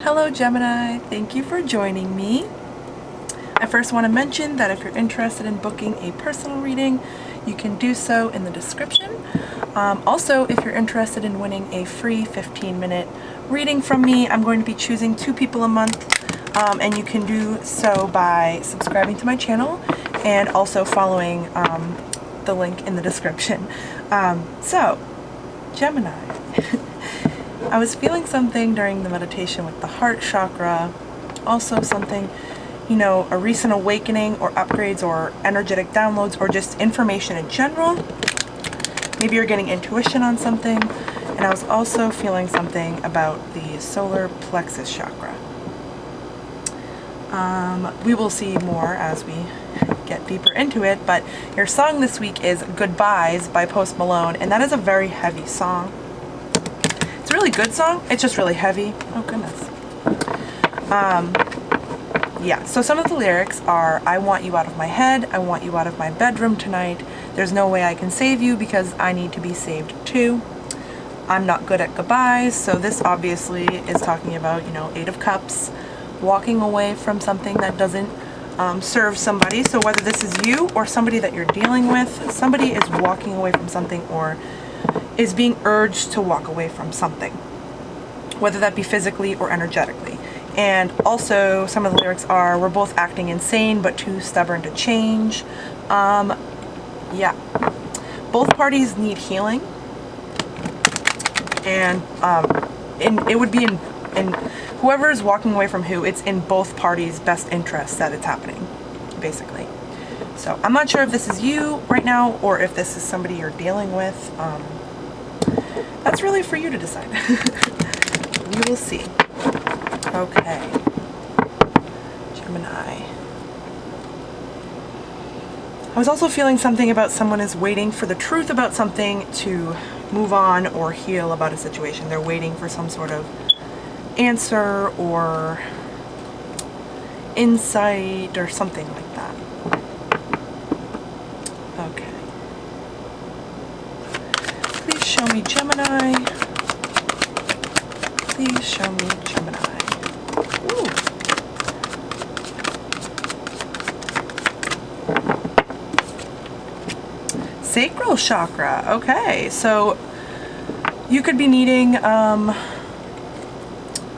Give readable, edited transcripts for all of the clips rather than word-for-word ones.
Hello Gemini, thank you for joining me. I first want to mention that if you're interested in booking a personal reading, you can do so in the description. Also, if you're interested in winning a free 15-minute reading from me, I'm going to be choosing 2 people a month, and you can do so by subscribing to my channel and also following the link in the description. So, Gemini. I was feeling something during the meditation with the heart chakra, also something, a recent awakening or upgrades or energetic downloads or just information in general. Maybe you're getting intuition on something. And I was also feeling something about the solar plexus chakra. We will see more as we get deeper into it, but your song this week is Goodbyes by Post Malone, and that is a very heavy song. It's a really good song, it's just really heavy. Oh goodness. Yeah, so some of the lyrics are, I want you out of my head, I want you out of my bedroom tonight, there's no way I can save you because I need to be saved too. I'm not good at goodbyes, so this obviously is talking about, 8 of Cups, walking away from something that doesn't serve somebody. So whether this is you or somebody that you're dealing with, somebody is walking away from something or is being urged to walk away from something, whether that be physically or energetically. And also some of the lyrics are, we're both acting insane but too stubborn to change. Yeah, both parties need healing, and it would be in whoever is walking away from who, it's in both parties' best interest that it's happening, basically. So I'm not sure if this is you right now or if this is somebody you're dealing with. That's really for you to decide. We will see. Okay. Gemini. I was also feeling something about someone is waiting for the truth about something to move on or heal about a situation. They're waiting for some sort of answer or insight or something like that. Okay. Please show me Gemini. Please show me Gemini. Ooh. Sacral chakra. Okay, so you could be needing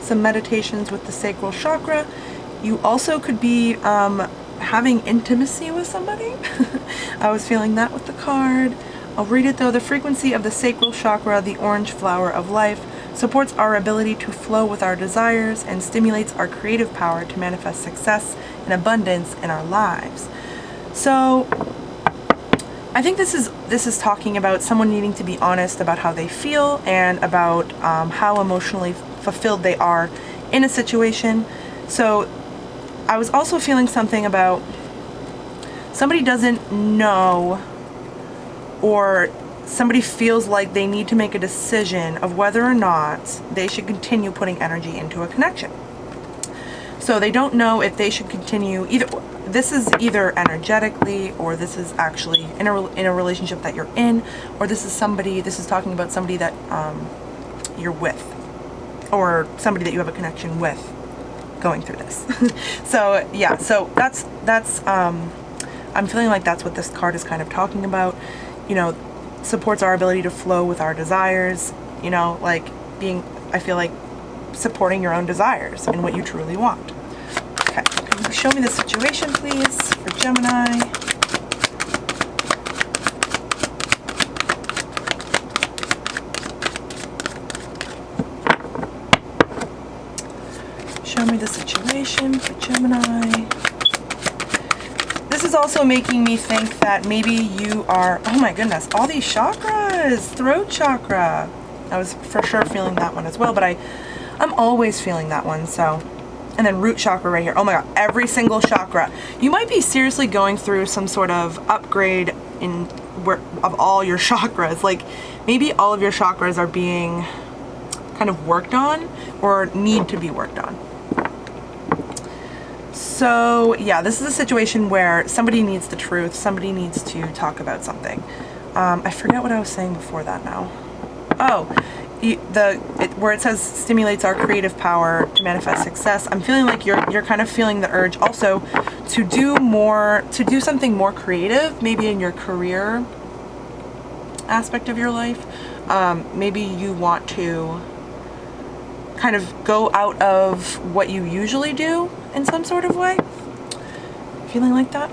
some meditations with the sacral chakra. You also could be having intimacy with somebody. I was feeling that with the card. I'll read it though. The frequency of the sacral chakra, the orange flower of life, supports our ability to flow with our desires and stimulates our creative power to manifest success and abundance in our lives. So I think this is talking about someone needing to be honest about how they feel and about how emotionally fulfilled they are in a situation. So I was also feeling something about somebody doesn't know, or somebody feels like they need to make a decision of whether or not they should continue putting energy into a connection. So they don't know if they should continue either. This is either energetically, or this is actually in a relationship that you're in, or this is talking about somebody that you're with, or somebody that you have a connection with going through this. So yeah, so that's I'm feeling like that's what this card is kind of talking about. Supports our ability to flow with our desires, like I feel like supporting your own desires and what you truly want. Okay, can you show me the situation, please, for Gemini? Show me the situation for Gemini. This is also making me think that maybe you are, oh my goodness, all these chakras, throat chakra. I was for sure feeling that one as well, but I'm always feeling that one, so. And then root chakra right here. Oh my God, every single chakra. You might be seriously going through some sort of upgrade of all your chakras. Like maybe all of your chakras are being kind of worked on or need to be worked on. So yeah, this is a situation where somebody needs the truth. Somebody needs to talk about something. I forget what I was saying before that now. Oh, where it says stimulates our creative power to manifest success, I'm feeling like you're kind of feeling the urge also to do something more creative, maybe in your career aspect of your life. Maybe you want to kind of go out of what you usually do in some sort of way. Feeling like that?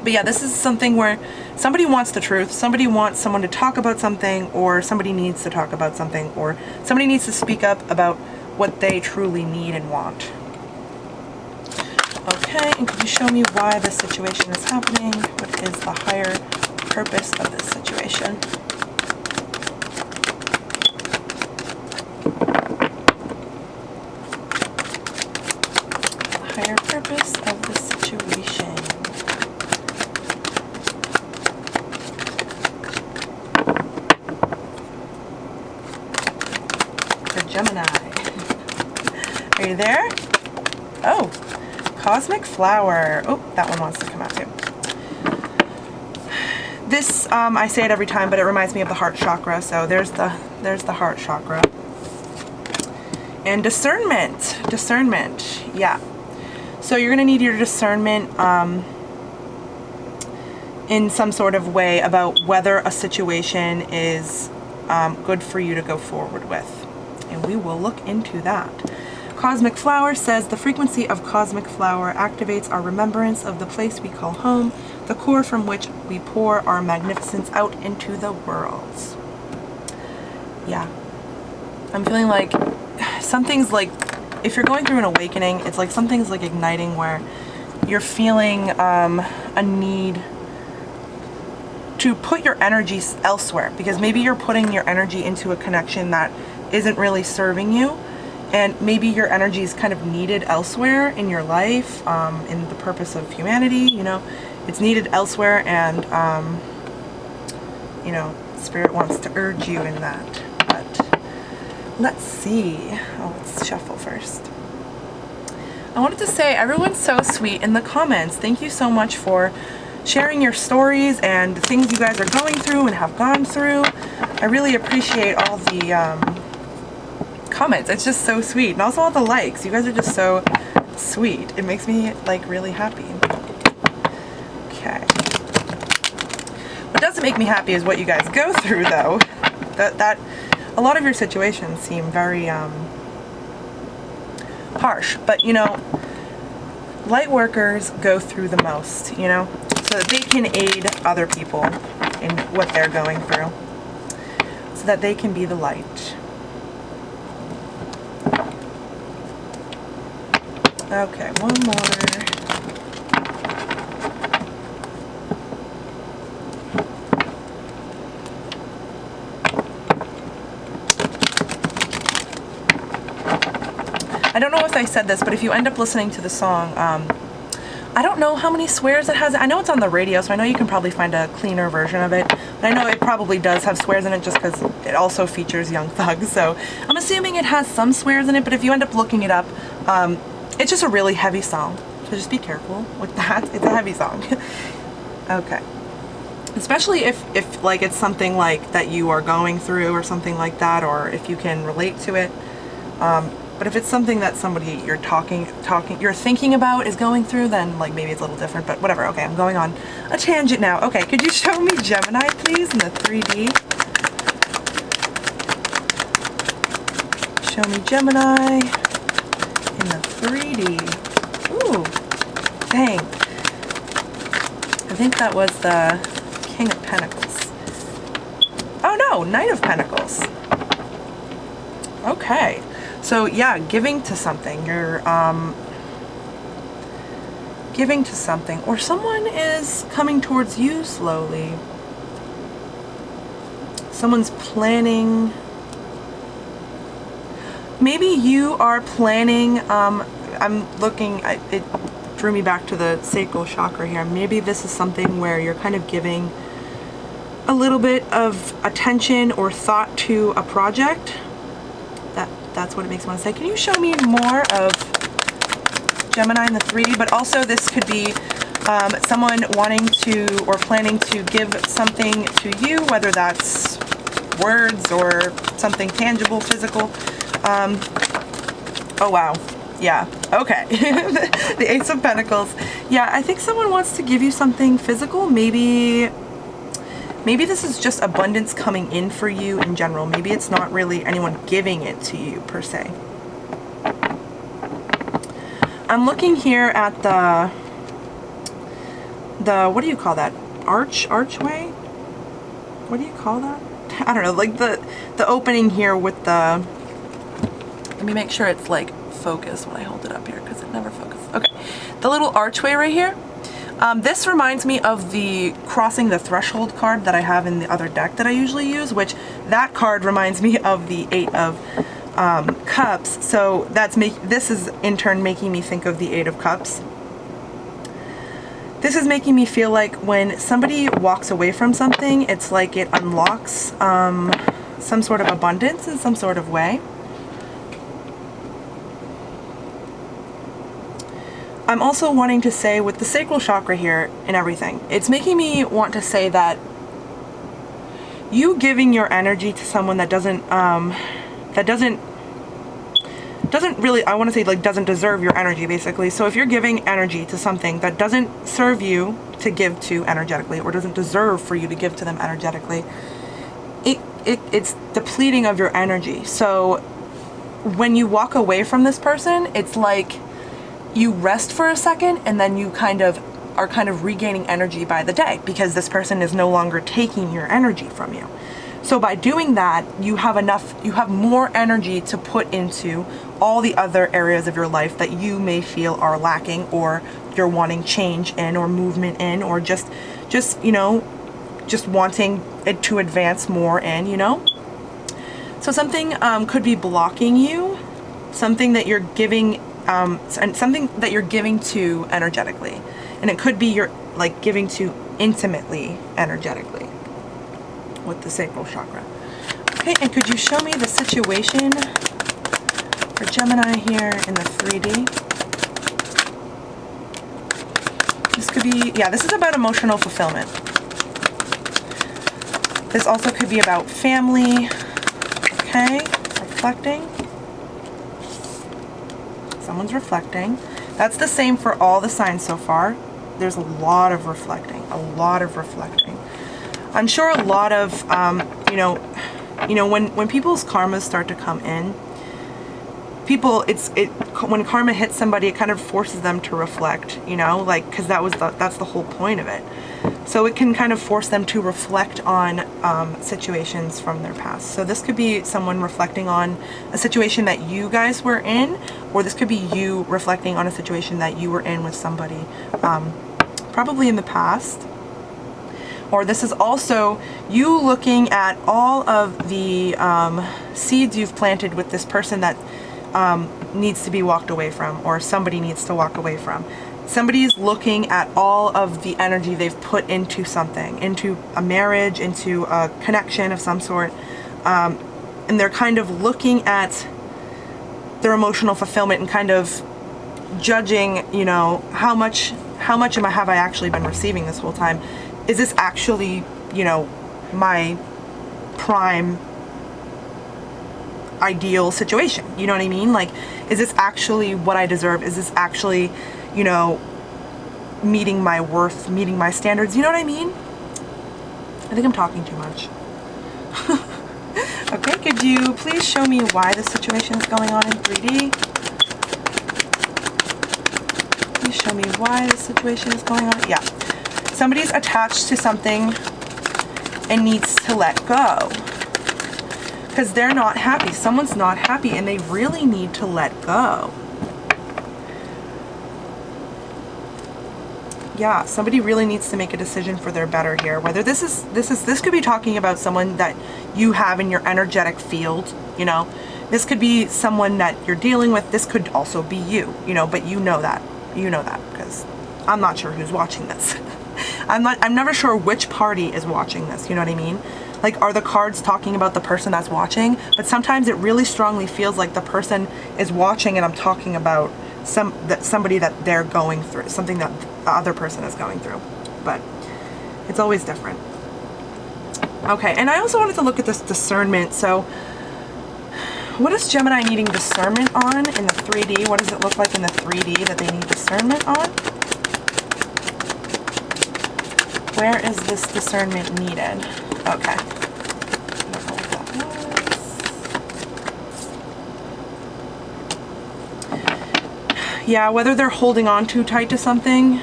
But yeah, this is something where somebody wants the truth, somebody wants someone to talk about something, or somebody needs to talk about something, or somebody needs to speak up about what they truly need and want. Okay, and could you show me why this situation is happening? What is the higher purpose of this situation? The higher purpose of this situation. Gemini. Are you there? Oh, Cosmic Flower. Oh, that one wants to come out too. This, I say it every time, but it reminds me of the heart chakra. So there's the heart chakra. And discernment. Discernment. Yeah. So you're going to need your discernment in some sort of way about whether a situation is good for you to go forward with. And we will look into that. Cosmic Flower says the frequency of Cosmic Flower activates our remembrance of the place we call home, the core from which we pour our magnificence out into the world. Yeah. I'm feeling like something's like, if you're going through an awakening, it's like something's like igniting where you're feeling a need to put your energy elsewhere, because maybe you're putting your energy into a connection that isn't really serving you, and maybe your energy is kind of needed elsewhere in your life, in the purpose of humanity, you know, it's needed elsewhere, and you know, Spirit wants to urge you in that. But let's see. Oh, let's shuffle first. I wanted to say everyone's so sweet in the comments. Thank you so much for sharing your stories and the things you guys are going through and have gone through. I really appreciate all the comments. It's just so sweet, and also all the likes. You guys are just so sweet. It makes me like really happy. Okay. What doesn't make me happy is what you guys go through, though. That a lot of your situations seem very harsh, but you know, light workers go through the most, you know, so that they can aid other people in what they're going through, so that they can be the light. Okay, one more. I don't know if I said this, but if you end up listening to the song, I don't know how many swears it has. I know it's on the radio, so I know you can probably find a cleaner version of it. But I know it probably does have swears in it just because it also features Young Thug. So I'm assuming it has some swears in it, but if you end up looking it up, it's just a really heavy song. So just be careful with that. It's a heavy song. Okay. Especially if like it's something like that you are going through or something like that, or if you can relate to it. But if it's something that somebody you're you're thinking about is going through, then like maybe it's a little different, but whatever. Okay, I'm going on a tangent now. Okay, could you show me Gemini, please, in the 3D? Show me Gemini in the 3D. Ooh, dang. I think that was the King of Pentacles. Oh no, Knight of Pentacles. Okay. So yeah, giving to something. You're giving to something, or someone is coming towards you slowly. Someone's planning. Maybe you are planning. I'm looking. It drew me back to the sacral chakra here. Maybe this is something where you're kind of giving a little bit of attention or thought to a project. That's what it makes me want to say. Can you show me more of Gemini in the 3D? But also this could be someone wanting to or planning to give something to you, whether that's words or something tangible, physical. Oh wow, yeah, okay. The Ace of Pentacles. Yeah, I think someone wants to give you something physical. Maybe this is just abundance coming in for you in general. Maybe it's not really anyone giving it to you per se. I'm looking here at the what do you call that? Archway? What do you call that? I don't know, like the opening here with the, let me make sure it's like focused when I hold it up here because it never focuses. Okay, the little archway right here. This reminds me of the crossing the threshold card that I have in the other deck that I usually use, which that card reminds me of the Eight of Cups. So this is in turn making me think of the Eight of Cups. This is making me feel like when somebody walks away from something, it's like it unlocks some sort of abundance in some sort of way. I'm also wanting to say with the sacral chakra here and everything, it's making me want to say that you giving your energy to someone that doesn't really, I want to say like doesn't deserve your energy basically. So if you're giving energy to something that doesn't serve you to give to energetically, or doesn't deserve for you to give to them energetically, it's depleting of your energy. So when you walk away from this person, it's like you rest for a second and then you are kind of regaining energy by the day because this person is no longer taking your energy from you. So by doing that, you have more energy to put into all the other areas of your life that you may feel are lacking, or you're wanting change in, or movement in, or just you know, just wanting it to advance more in, you know? So something could be blocking you, something that you're giving, and something that you're giving to energetically. And it could be you're like giving to intimately energetically with the sacral chakra. Okay, and could you show me the situation for Gemini here in the 3D? This could be, yeah, this is about emotional fulfillment. This also could be about family. Okay, reflecting. Someone's reflecting. That's the same for all the signs so far. There's a lot of reflecting, a lot of reflecting. I'm sure a lot of, you know, when people's karmas start to come in, when karma hits somebody, it kind of forces them to reflect, you know, like, because that's the whole point of it. So it can kind of force them to reflect on situations from their past. So this could be someone reflecting on a situation that you guys were in, or this could be you reflecting on a situation that you were in with somebody, probably in the past. Or this is also you looking at all of the seeds you've planted with this person that needs to be walked away from, or somebody needs to walk away from. Somebody's looking at all of the energy they've put into something, into a marriage, into a connection of some sort, and they're kind of looking at their emotional fulfillment and kind of judging, you know, how much have I actually been receiving this whole time? Is this actually, you know, my prime ideal situation? You know what I mean? Like, is this actually what I deserve? Is this actually, you know, meeting my worth, meeting my standards? You know what I mean? I think I'm talking too much. Okay, could you please show me why this situation is going on in 3D? Please show me why this situation is going on. Yeah. Somebody's attached to something and needs to let go because they're not happy. Someone's not happy and they really need to let go. Yeah, somebody really needs to make a decision for their better here. Whether this could be talking about someone that you have in your energetic field, you know. This could be someone that you're dealing with. This could also be you, you know, but you know that. You know that because I'm not sure who's watching this. I'm never sure which party is watching this, you know what I mean? Like, are the cards talking about the person that's watching? But sometimes it really strongly feels like the person is watching and I'm talking about somebody that they're going through, something that the other person is going through. But it's always different. Okay, and I also wanted to look at this discernment. So What is Gemini needing discernment on in the 3D? What does it look like in the 3D that they need discernment on? Where is this discernment needed? Okay. I don't know what that was. Yeah, whether they're holding on too tight to something,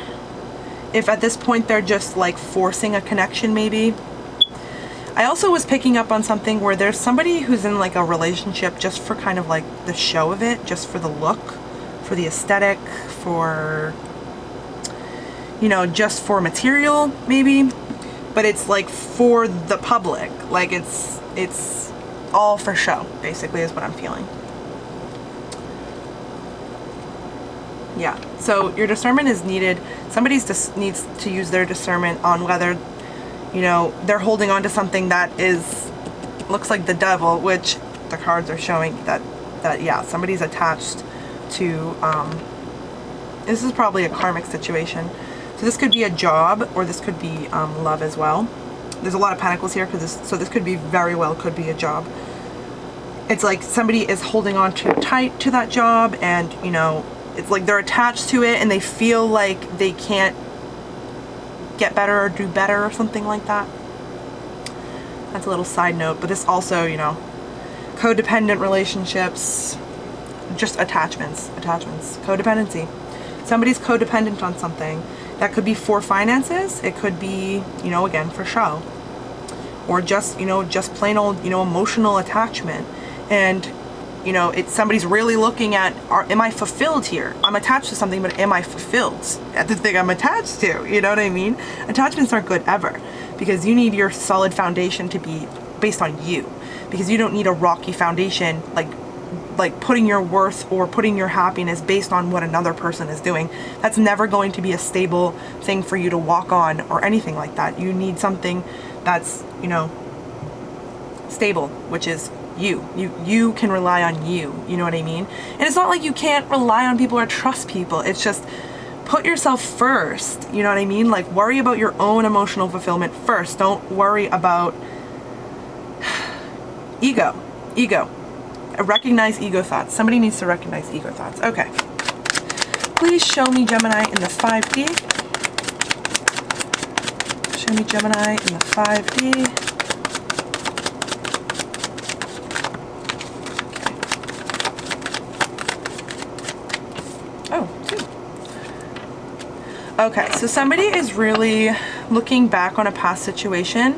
if at this point they're just like forcing a connection maybe. I also was picking up on something where there's somebody who's in like a relationship just for kind of like the show of it, just for the look, for the aesthetic, for, you know, just for material maybe, but it's like for the public, like it's all for show basically is what I'm feeling. Yeah, so your discernment is needed. Somebody needs to use their discernment on whether, you know, they're holding on to something that looks like the devil, which the cards are showing that yeah, somebody's attached to, this is probably a karmic situation. So this could be a job, or this could be love as well. There's a lot of pentacles here, so this could be very well could be a job. It's like somebody is holding on too tight to that job, and, you know, it's like they're attached to it and they feel like they can't get better or do better or something like that. That's a little side note, but this also, you know, codependent relationships, just attachments, codependency. Somebody's codependent on something. That could be for finances. It could be, you know, again, for show. Or just, you know, just plain old, you know, emotional attachment. And, you know, it's somebody's really looking at, am I fulfilled here? I'm attached to something, but am I fulfilled at the thing I'm attached to? You know what I mean? Attachments aren't good ever, because you need your solid foundation to be based on you, because you don't need a rocky foundation like putting your worth or putting your happiness based on what another person is doing. That's never going to be a stable thing for you to walk on or anything like that. You need something that's, you know, stable, which is you can rely on you know what I mean? And it's not like you can't rely on people or trust people, it's just put yourself first, you know what I mean? Like, worry about your own emotional fulfillment first. Don't worry about ego. Recognize ego thoughts. Somebody needs to recognize ego thoughts. Okay, please show me Gemini in the 5D. Show me Gemini in the 5D. Okay, so somebody is really looking back on a past situation.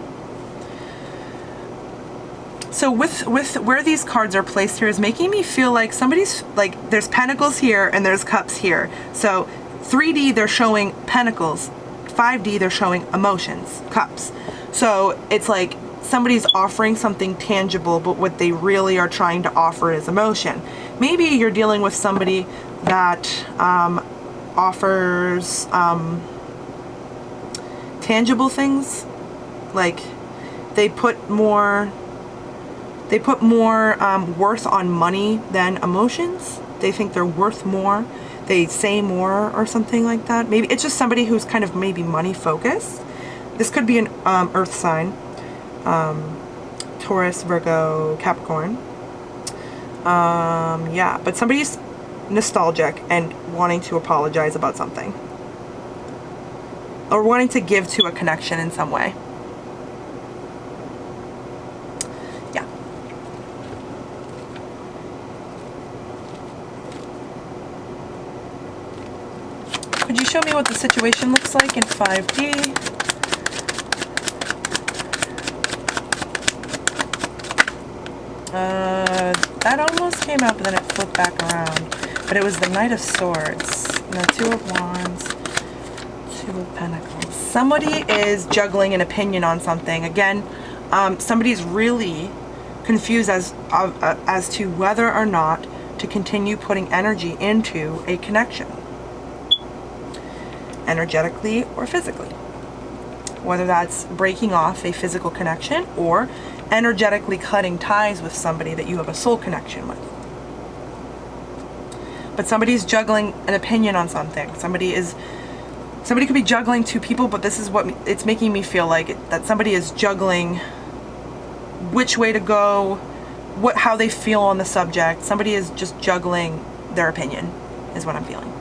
So with where these cards are placed here is making me feel like somebody's, like, there's pentacles here and there's cups here. So 3D, they're showing pentacles. 5D, they're showing emotions, cups. So it's like somebody's offering something tangible, but what they really are trying to offer is emotion. Maybe you're dealing with somebody that offers tangible things, like they put more worth on money than emotions. They think they're worth more, they say more or something like that. Maybe it's just somebody who's kind of maybe money focused. This could be an earth sign, Taurus, Virgo, Capricorn. Yeah, but somebody's nostalgic and wanting to apologize about something, or wanting to give to a connection in some way. Yeah. Could you show me what the situation looks like in 5D? That almost came out, but then it flipped back around. But it was the Knight of Swords, the Two of Wands, Two of Pentacles. Somebody is juggling an opinion on something. Again, somebody's really confused as to whether or not to continue putting energy into a connection, energetically or physically. Whether that's breaking off a physical connection or energetically cutting ties with somebody that you have a soul connection with. But somebody's juggling an opinion on something. Somebody could be juggling two people, but this is what it's making me feel like, that somebody is juggling which way to go, how they feel on the subject. Somebody is just juggling their opinion, is what I'm feeling.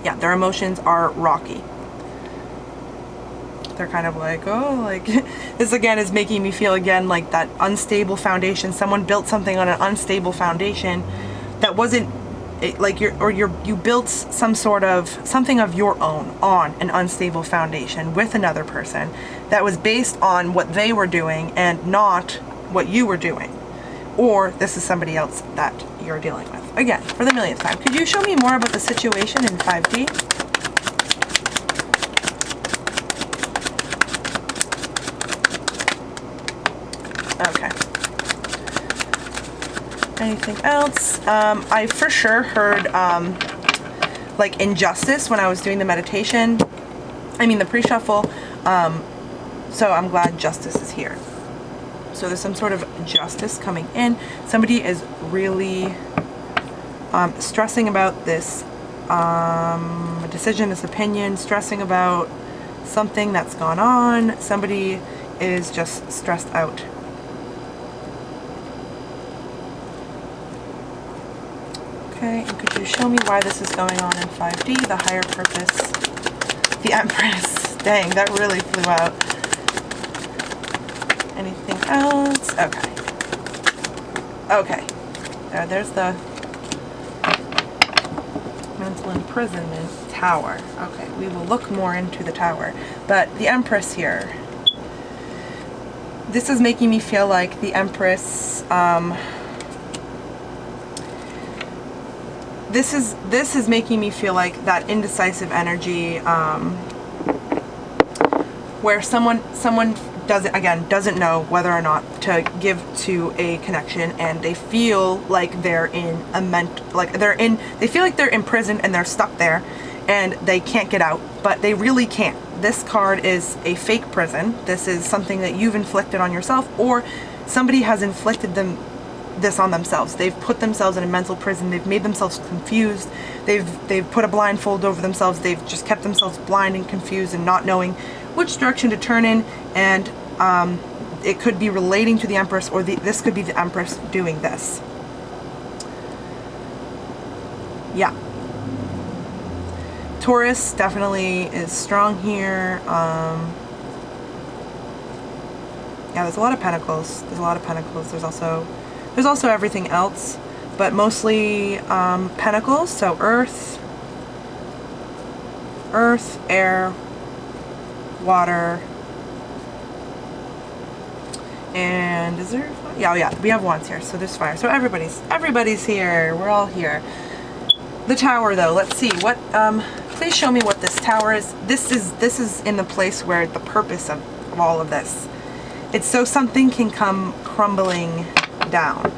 Yeah, their emotions are rocky. They're kind of like, oh, like, this again is making me feel again like that unstable foundation. Someone built something on an unstable foundation that wasn't like you built something of your own on an unstable foundation with another person that was based on what they were doing and not what you were doing. Or this is somebody else that you're dealing with. Again, for the millionth time, could you show me more about the situation in 5D? Okay. Anything else? I for sure heard like injustice when I was doing the meditation. I mean the pre-shuffle. So I'm glad justice is here. So there's some sort of justice coming in. Somebody is really stressing about this decision, this opinion, stressing about something that's gone on. Somebody is just stressed out. Okay, and could you show me why this is going on in 5D, the higher purpose, the Empress. Dang, that really flew out. Anything else? Okay. Okay. There's the mental imprisonment tower. Okay, we will look more into the tower. But the Empress here. This is making me feel like the Empress, this is making me feel like that indecisive energy, where someone doesn't know whether or not to give to a connection, and they feel like they're in they feel like they're imprisoned and they're stuck there and they can't get out, but they really can't. This card is a fake prison. This is something that you've inflicted on yourself, or somebody has inflicted this on themselves. They've put themselves in a mental prison. They've made themselves confused. They've put a blindfold over themselves. They've just kept themselves blind and confused and not knowing which direction to turn in. And it could be relating to the Empress, or this could be the Empress doing this. Yeah. Taurus definitely is strong here. Yeah, there's a lot of pentacles. There's a lot of pentacles. There's also everything else, but mostly pentacles. So earth, air, water, and is there? Yeah, oh yeah, we have wands here. So there's fire. So everybody's here. We're all here. The tower, though. Let's see what. Please show me what this tower is. This is in the place where the purpose of all of this. It's so something can come crumbling down.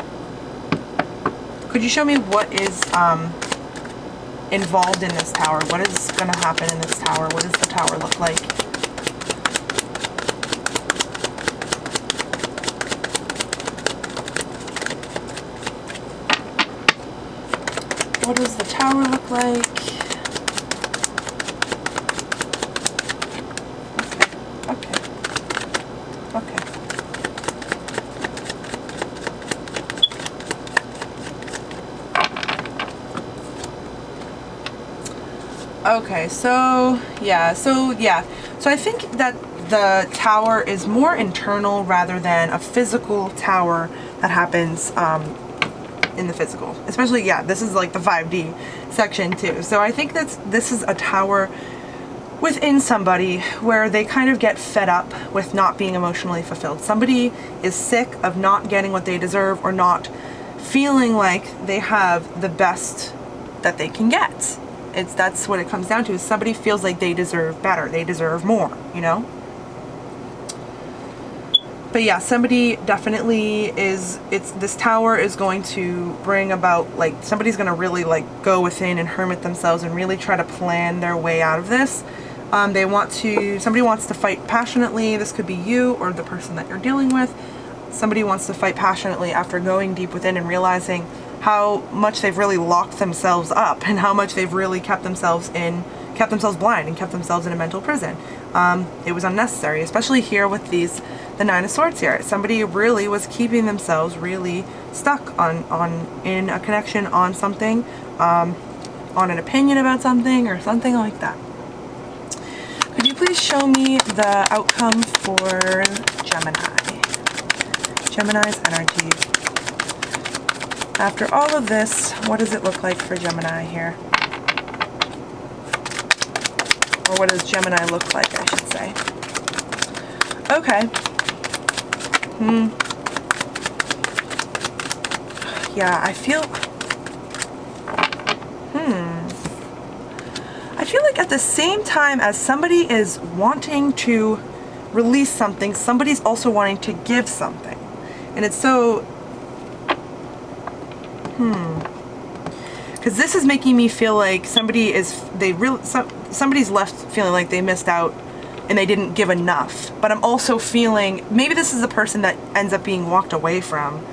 Could you show me what is involved in this tower? What is going to happen in this tower? What does the tower look like? What does the tower look like? Okay, so yeah. So I think that the tower is more internal rather than a physical tower that happens in the physical. Especially, yeah, this is like the 5D section too. So I think this is a tower within somebody where they kind of get fed up with not being emotionally fulfilled. Somebody is sick of not getting what they deserve, or not feeling like they have the best that they can get. That's what it comes down to, is somebody feels like they deserve better, they deserve more, you know? But yeah, somebody definitely this tower is going to bring about, like, somebody's going to really, like, go within and hermit themselves and really try to plan their way out of this. Somebody wants to fight passionately. This could be you or the person that you're dealing with. Somebody wants to fight passionately after going deep within and realizing how much they've really locked themselves up, and how much they've really kept themselves blind and kept themselves in a mental prison. it was unnecessary, especially here with the Nine of Swords here. Somebody really was keeping themselves really stuck in a connection on something, on an opinion about something or something like that. Could you please show me the outcome for Gemini? Gemini's energy. After all of this, what does it look like for Gemini here? Or what does Gemini look like, I should say. Okay. Yeah, I feel like at the same time as somebody is wanting to release something, somebody's also wanting to give something. And it's so because this is making me feel like somebody's left feeling like they missed out and they didn't give enough. But I'm also feeling maybe this is the person that ends up being walked away from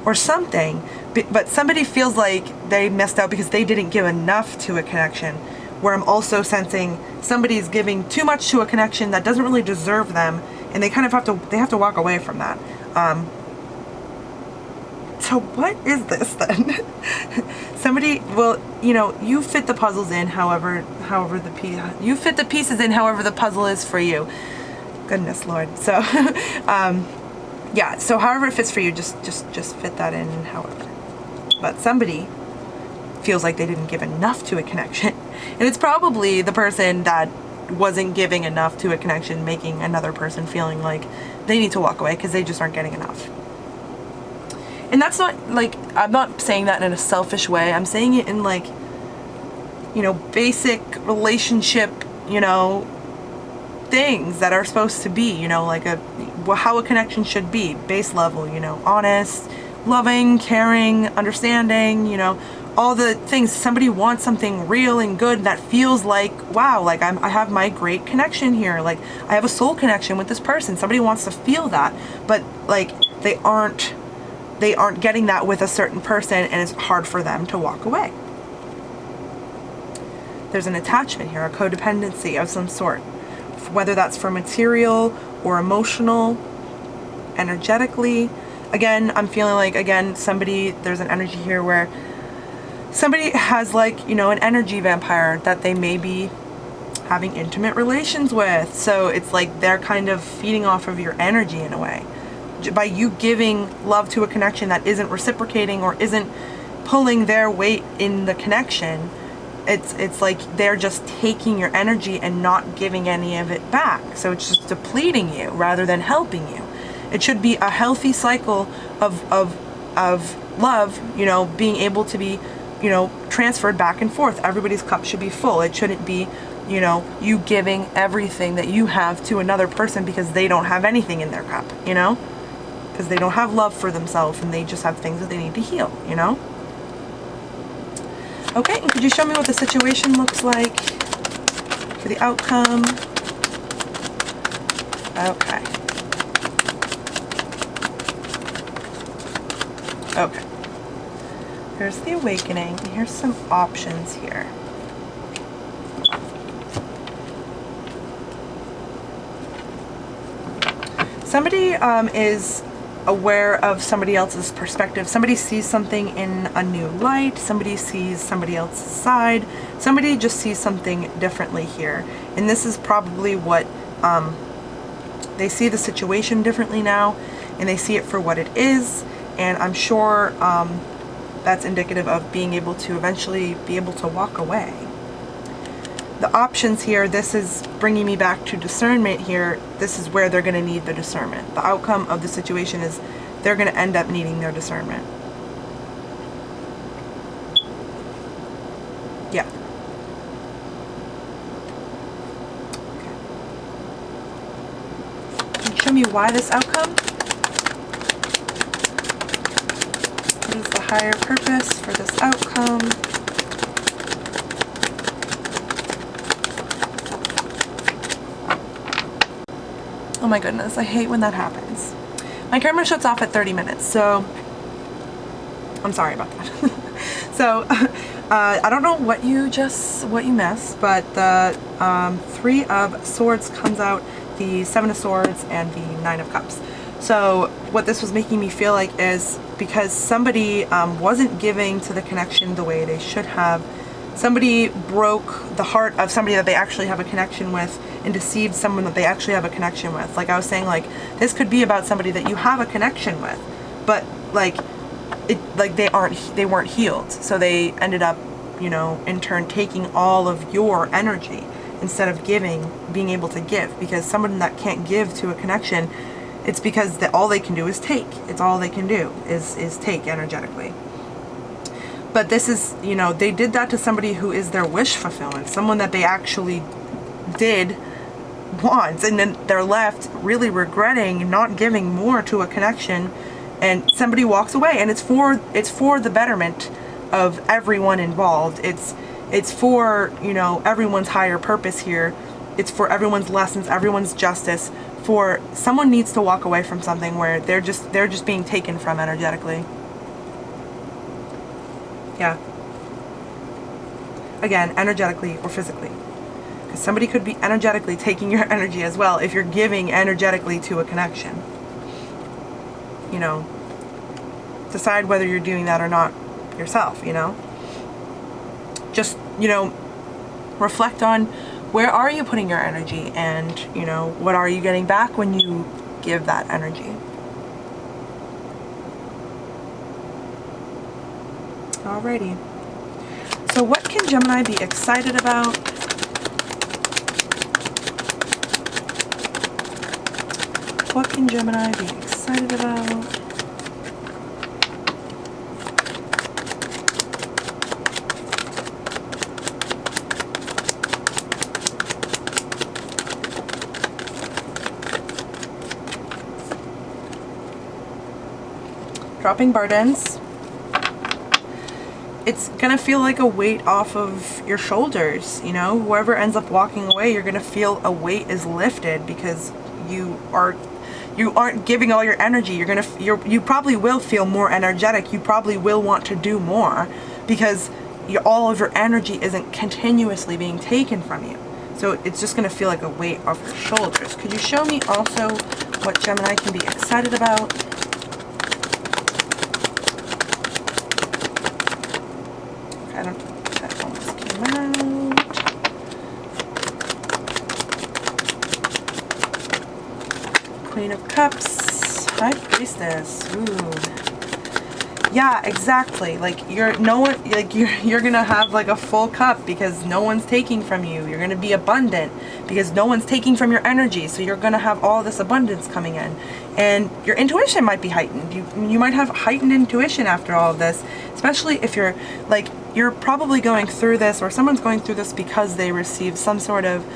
or something, but somebody feels like they missed out because they didn't give enough to a connection, where I'm also sensing somebody's giving too much to a connection that doesn't really deserve them, and they kind of have to walk away from that. So what is this then? Somebody, well, you know, you fit the puzzles in however you fit the pieces in however the puzzle is for you. Goodness Lord. So yeah, so however it fits for you, just fit that in however. But somebody feels like they didn't give enough to a connection. And it's probably the person that wasn't giving enough to a connection making another person feeling like they need to walk away because they just aren't getting enough. And that's not like, I'm not saying that in a selfish way. I'm saying it in like, you know, basic relationship, you know, things that are supposed to be, you know, like how a connection should be, base level, you know, honest, loving, caring, understanding, you know, all the things. Somebody wants something real and good that feels like, wow, like I have my great connection here. Like I have a soul connection with this person. Somebody wants to feel that, but like they aren't getting that with a certain person, and it's hard for them to walk away. There's an attachment here, a codependency of some sort, whether that's for material or emotional, energetically. Again, I'm feeling like, again, there's an energy here where somebody has like, you know, an energy vampire that they may be having intimate relations with. So it's like they're kind of feeding off of your energy in a way. By you giving love to a connection that isn't reciprocating or isn't pulling their weight in the connection, it's like they're just taking your energy and not giving any of it back. So it's just depleting you rather than helping you. It should be a healthy cycle of love, you know, being able to be, you know, transferred back and forth. Everybody's cup should be full. It shouldn't be, you know, you giving everything that you have to another person because they don't have anything in their cup, you know? Because they don't have love for themselves and they just have things that they need to heal, you know? Okay, and could you show me what the situation looks like for the outcome? Okay. Okay. Here's the awakening, and here's some options here. Somebody is aware of somebody else's perspective. Somebody sees something in a new light. Somebody sees somebody else's side. Somebody just sees something differently here. And this is probably what they see the situation differently now, and they see it for what it is. And I'm sure that's indicative of being able to eventually be able to walk away. The options here, this is bringing me back to discernment here. This is where they're going to need the discernment. The outcome of the situation is they're going to end up needing their discernment. Yeah. Okay. Can you show me why this outcome? What is the higher purpose for this outcome? Oh my goodness, I hate when that happens. My camera shuts off at 30 minutes, so I'm sorry about that. So I don't know what you missed, but the Three of Swords comes out, the Seven of Swords, and the Nine of Cups. So what this was making me feel like is because somebody wasn't giving to the connection the way they should have. Somebody broke the heart of somebody that they actually have a connection with and deceived someone that they actually have a connection with. Like I was saying, like this could be about somebody that you have a connection with, but like they weren't healed. So they ended up, you know, in turn taking all of your energy instead of being able to give. Because someone that can't give to a connection, it's because all they can do is take. It's all they can do is take energetically. But this is, you know, they did that to somebody who is their wish fulfillment, someone that they actually did want, and then they're left really regretting not giving more to a connection, and somebody walks away, and it's for the betterment of everyone involved. It's for, you know, everyone's higher purpose here. It's for everyone's lessons, everyone's justice. For someone needs to walk away from something where they're just being taken from energetically. Yeah. Again, energetically or physically. Because somebody could be energetically taking your energy as well if you're giving energetically to a connection. You know, decide whether you're doing that or not yourself, you know. Just, you know, reflect on where are you putting your energy, and, you know, what are you getting back when you give that energy. Alrighty. So what can Gemini be excited about? What can Gemini be excited about? Dropping burdens. It's gonna feel like a weight off of your shoulders, you know. Whoever ends up walking away, you're gonna feel a weight is lifted because you aren't giving all your energy. You probably will feel more energetic. You probably will want to do more because all of your energy isn't continuously being taken from you. So it's just gonna feel like a weight off your shoulders. Could you show me also what Gemini can be excited about? That almost came out. Queen of Cups, High Priestess. Ooh. Yeah, exactly. Like you're gonna have like a full cup because no one's taking from you. You're gonna be abundant because no one's taking from your energy. So you're gonna have all this abundance coming in, and your intuition might be heightened. You might have heightened intuition after all of this, especially if you're probably going through this, or someone's going through this because they received some sort of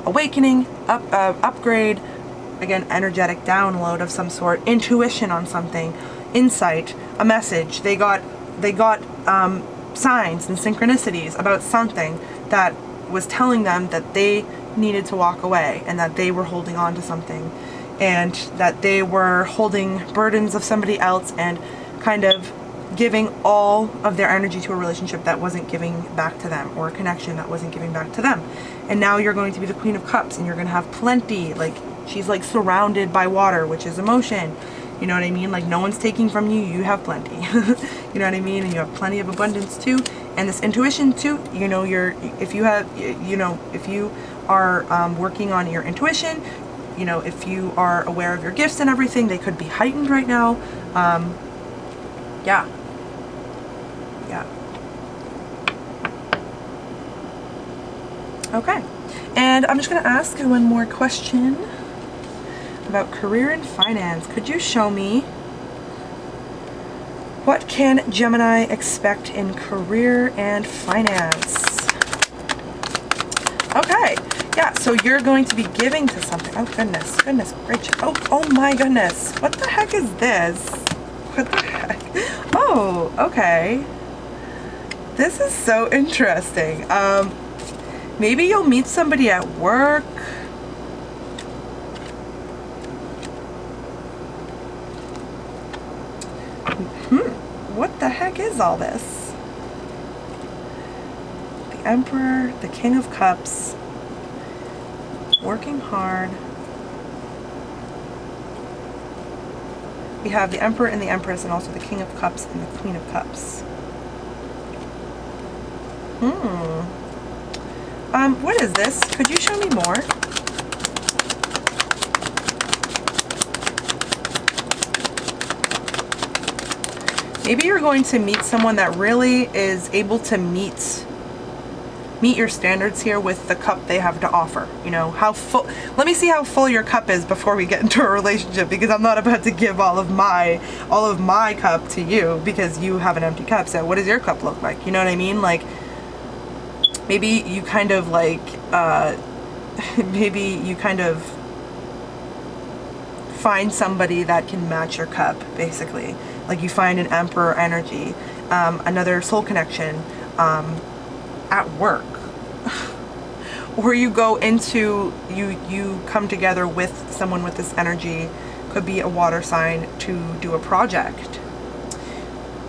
awakening, upgrade, again, energetic download of some sort, intuition on something, insight, a message. They got signs and synchronicities about something that was telling them that they needed to walk away, and that they were holding on to something, and that they were holding burdens of somebody else, and kind of giving all of their energy to a relationship that wasn't giving back to them, or a connection that wasn't giving back to them. And now you're going to be the Queen of Cups, and you're going to have plenty. Like, she's like surrounded by water, which is emotion. You know what I mean? Like, no one's taking from you, you have plenty. You know what I mean? And you have plenty of abundance too. And this intuition too, you know, if you are working on your intuition, you know, if you are aware of your gifts and everything, they could be heightened right now. Yeah. Okay, and I'm just going to ask you one more question about career and finance. Could you show me what can Gemini expect in career and finance? Okay, yeah, so you're going to be giving to something. Oh, goodness gracious. Oh my goodness. What the heck is this? What the heck? Oh, okay. This is so interesting. Maybe you'll meet somebody at work. What the heck is all this? the Emperor, the King of Cups, working hard. We have the Emperor and the Empress, and also the King of Cups and the Queen of Cups. What is this? Could you show me more? Maybe you're going to meet someone that really is able to meet your standards here with the cup they have to offer. You know, how full, let me see how full your cup is before we get into a relationship, because I'm not about to give all of my cup to you because you have an empty cup. So what does your cup look like? You know what I mean? Like, maybe you kind of like, maybe you kind of find somebody that can match your cup, basically. Like you find an Emperor energy, another soul connection at work. Or you go into, you come together with someone with this energy, could be a water sign, to do a project.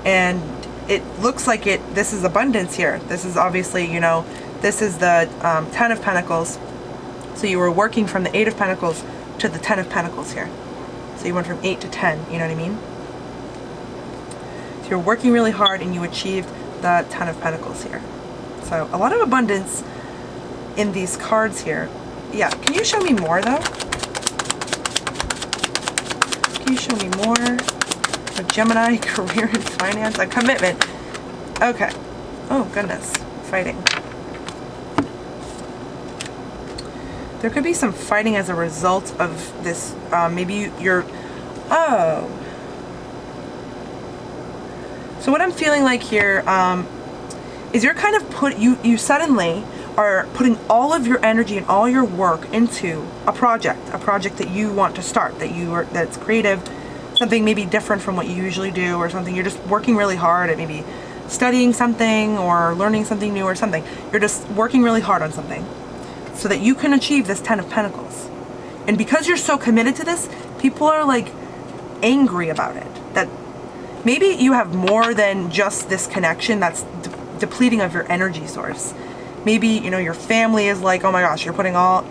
And it looks like this is abundance here. This is obviously, you know, this is the 10 of Pentacles. So you were working from the 8 of Pentacles to the 10 of Pentacles here. So you went from 8 to 10, you know what I mean? So you're working really hard and you achieved the 10 of Pentacles here. So a lot of abundance in these cards here. Yeah, can you show me more though? Can you show me more? A Gemini, career and finance, a commitment. Okay. Oh goodness, fighting. There could be some fighting as a result of this. Maybe you're, oh. So what I'm feeling like here is you're kind of you suddenly are putting all of your energy and all your work into a project that you want to start, that's creative, something maybe different from what you usually do, or something you're just working really hard at, maybe studying something or learning something new or something. You're just working really hard on something so that you can achieve this 10 of Pentacles. And because you're so committed to this, people are like angry about it. That maybe you have more than just this connection that's depleting of your energy source. Maybe, you know, your family is like, oh my gosh, you're putting all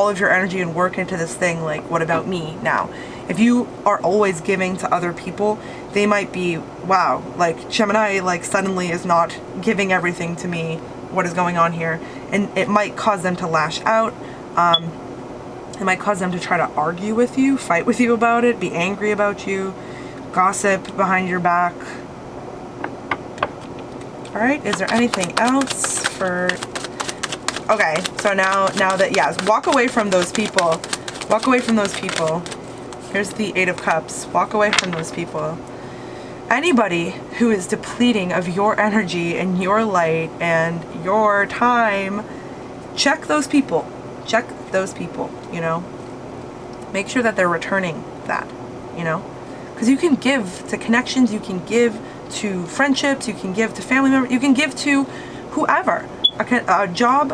of your energy and work into this thing, like, what about me now? If you are always giving to other people, they might be, wow, like Gemini like suddenly is not giving everything to me. What is going on here? And it might cause them to lash out. It might cause them to try to argue with you, fight with you about it, be angry about you, gossip behind your back. All right, is there anything else for, okay, so now that, yes, walk away from those people. Walk away from those people. Here's the 8 of Cups. Walk away from those people. Anybody who is depleting of your energy and your light and your time, check those people. Check those people, you know. Make sure that they're returning that, you know. Because you can give to connections, you can give to friendships, you can give to family members, you can give to whoever, a job,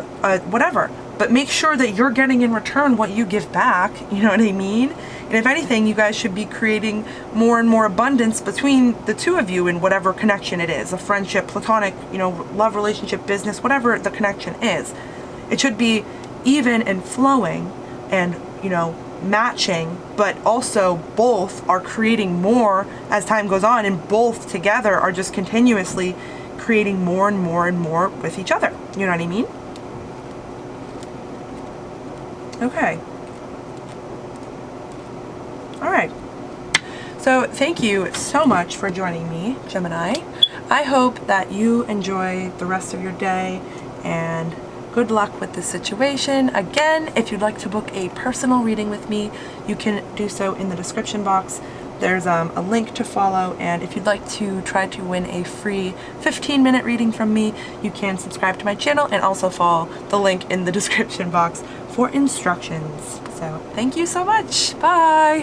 whatever. But make sure that you're getting in return what you give back, you know what I mean? And if anything, you guys should be creating more and more abundance between the two of you in whatever connection it is, a friendship, platonic, you know, love relationship, business, whatever the connection is. It should be even and flowing and, you know, matching, but also both are creating more as time goes on, and both together are just continuously creating more and more and more with each other. You know what I mean? Okay. All right. So thank you so much for joining me, Gemini. I hope that you enjoy the rest of your day, and good luck with this situation. Again, if you'd like to book a personal reading with me, you can do so in the description box. There's a link to follow, and if you'd like to try to win a free 15-minute reading from me, you can subscribe to my channel and also follow the link in the description box for instructions. So thank you so much. Bye.